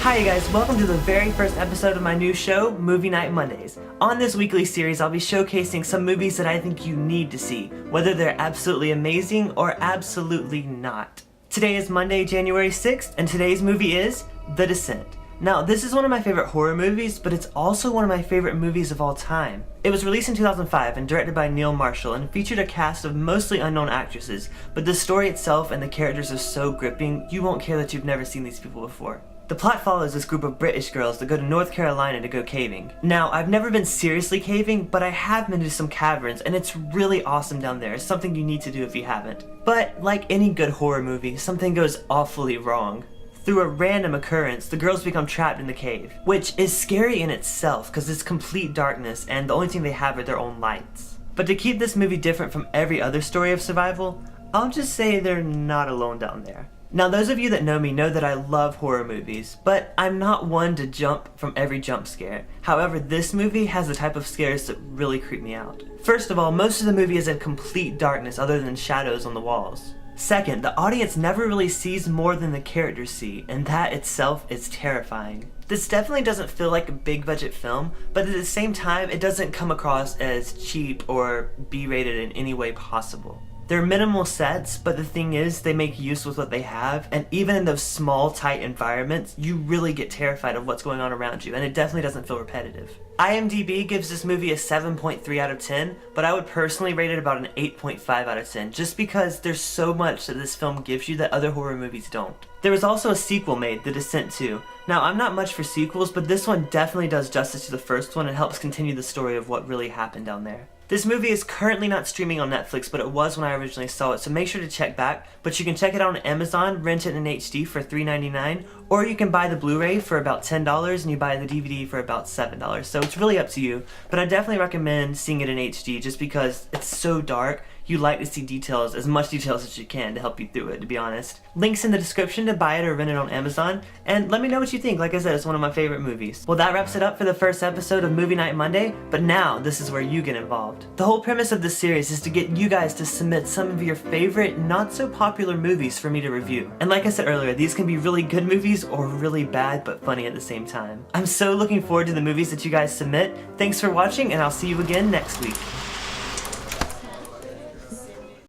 Hi you guys, welcome to the very first episode of my new show, Movie Night Mondays. On this weekly series, I'll be showcasing some movies that I think you need to see, whether they're absolutely amazing or absolutely not. Today is Monday, January 6th, and today's movie is The Descent. Now, this is one of my favorite horror movies, but it's also one of my favorite movies of all time. It was released in 2005 and directed by Neil Marshall and featured a cast of mostly unknown actresses, but the story itself and the characters are so gripping, you won't care that you've never seen these people before. The plot follows this group of British girls that go to North Carolina to go caving. Now, I've never been seriously caving, but I have been to some caverns, and it's really awesome down there. It's something you need to do if you haven't. But, like any good horror movie, something goes awfully wrong. Through a random occurrence, the girls become trapped in the cave, which is scary in itself because it's complete darkness and the only thing they have are their own lights. But to keep this movie different from every other story of survival, I'll just say they're not alone down there. Now, those of you that know me know that I love horror movies, but I'm not one to jump from every jump scare. However, this movie has the type of scares that really creep me out. First of all, most of the movie is in complete darkness other than shadows on the walls. Second, the audience never really sees more than the characters see, and that itself is terrifying. This definitely doesn't feel like a big budget film, but at the same time, it doesn't come across as cheap or B-rated in any way possible. They're minimal sets, but the thing is, they make use with what they have, and even in those small, tight environments, you really get terrified of what's going on around you, and it definitely doesn't feel repetitive. IMDb gives this movie a 7.3 out of 10, but I would personally rate it about an 8.5 out of 10, just because there's so much that this film gives you that other horror movies don't. There was also a sequel made, The Descent 2. Now, I'm not much for sequels, but this one definitely does justice to the first one and helps continue the story of what really happened down there. This movie is currently not streaming on Netflix, but it was when I originally saw it, so make sure to check back. But you can check it out on Amazon, rent it in HD for $3.99, or you can buy the Blu-ray for about $10 and you buy the DVD for about $7. So it's really up to you, but I definitely recommend seeing it in HD just because it's so dark. You like to see details, as much details as you can to help you through it, to be honest. Links in the description to buy it or rent it on Amazon, and let me know what you think. Like I said, it's one of my favorite movies. Well, that wraps it up for the first episode of Movie Night Monday, but now this is where you get involved. The whole premise of this series is to get you guys to submit some of your favorite, not so popular movies for me to review. And like I said earlier, these can be really good movies or really bad but funny at the same time. I'm so looking forward to the movies that you guys submit. Thanks for watching, and I'll see you again next week.